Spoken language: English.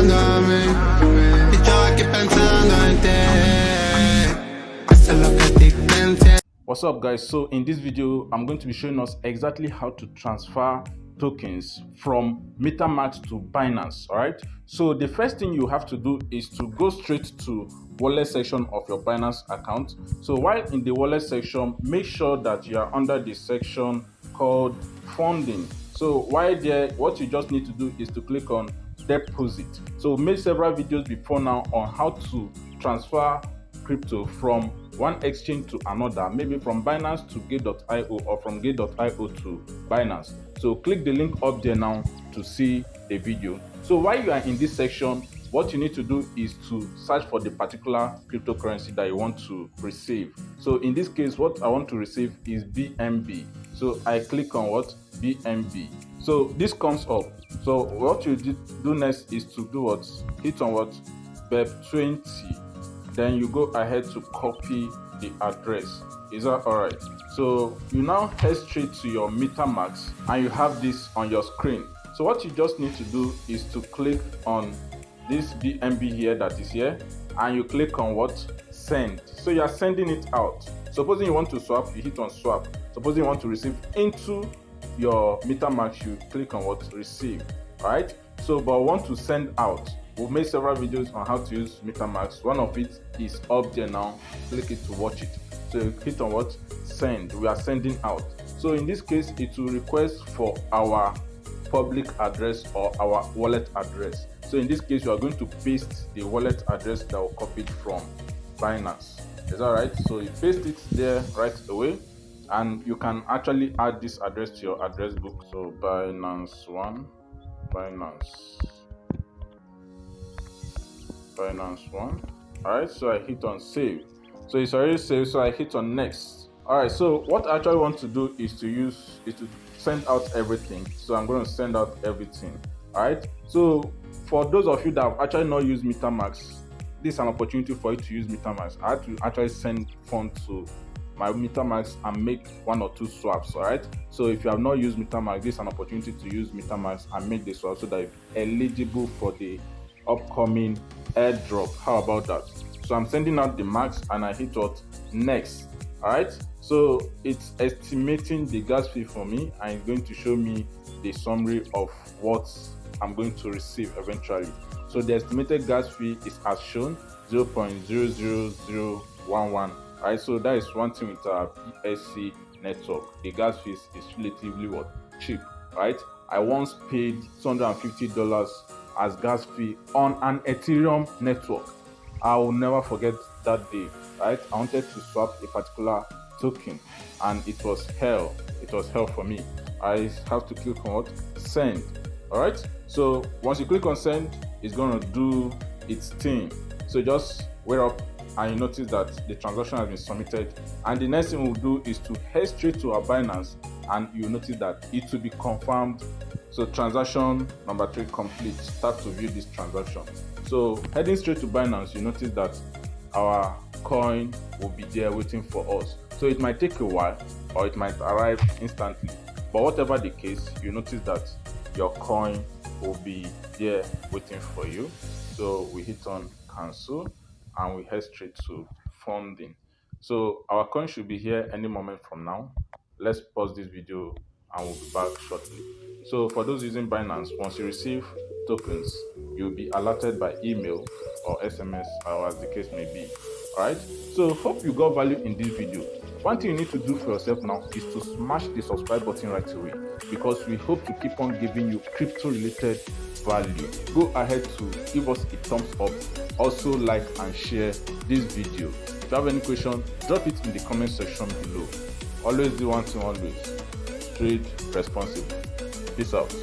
pensando a mí, y yo aquí pensando en ti. Hace lo que a ti te enciende. What's up guys? So in this video I'm going to be showing us exactly how to transfer tokens from MetaMask to Binance. All right, so the first thing you have to do is to go straight to wallet section of your Binance account. So while in the wallet section, make sure that you are under the section called funding. So while there, what you just need to do is to click on deposit. So we made several videos before now on how to transfer crypto from one exchange to another, maybe from Binance to gate.io or from gate.io to Binance. So click the link up there now to see the video. So while you are in this section, what you need to do is to search for the particular cryptocurrency that you want to receive. So in this case, what I want to receive is BNB. So I click on what? BNB. So this comes up. So what you do next is to do what? Hit on what? BEP20. Then you go ahead to copy the address. Is that all right? So you now head straight to your MetaMask and you have this on your screen. So what you just need to do is to click on this BNB here that is here, and you click on what? Send. So you are sending it out. Supposing you want to swap, you hit on swap. Supposing you want to receive into your MetaMask, you click on what? Receive. All right. So but I want to send out. We've made several videos on how to use MetaMask. One of it is up there now. Click it to watch it. So you hit on what? Send. We are sending out. So in this case, it will request for our public address or our wallet address. So in this case, you are going to paste the wallet address that we copied from Binance. Is that right? So you paste it there right away, and you can actually add this address to your address book. So Binance 1, Binance 1. Alright, so I hit on save. So it's already saved, so I hit on next. Alright, so what I actually want to do is to send out everything. So I'm going to send out everything. Alright, so for those of you that have actually not used MetaMask, this is an opportunity for you to use MetaMask. I had to actually send funds to my MetaMask and make one or two swaps. All right, so if you have not used MetaMask, this is an opportunity to use MetaMask and make the swap so that you're eligible for the upcoming airdrop. How about that? So I'm sending out the max and I hit what? Next. All right, so it's estimating the gas fee for me and it's going to show me the summary of what I'm going to receive eventually. So the estimated gas fee is as shown 0.00011. Alright, so that is one thing with our BSC network. The gas fee is relatively what? Cheap, right? I once paid $250 as gas fee on an Ethereum network. I will never forget that day, right? I wanted to swap a particular token and it was hell. It was hell for me. I have to click on what? Send. Alright, so once you click on send, it's going to do its thing. So just wait up and you notice that the transaction has been submitted, and the next thing we'll do is to head straight to our Binance and you notice that it will be confirmed. So transaction number 3 complete. Start to view this transaction. So heading straight to Binance, you notice that our coin will be there waiting for us. So it might take a while or it might arrive instantly, but whatever the case, you notice that your coin will be there waiting for you. So we hit on cancel and we head straight to funding. So our coin should be here any moment from now. Let's pause this video and we'll be back shortly. So for those using Binance, once you receive tokens, you'll be alerted by email or SMS or as the case may be. Alright, so hope you got value in this video. One thing you need to do for yourself now is to smash the subscribe button right away, because we hope to keep on giving you crypto related value. Go ahead to give us a thumbs up, also like and share this video. If you have any question, drop it in the comment section below. Always do one thing always: trade responsibly. Peace out.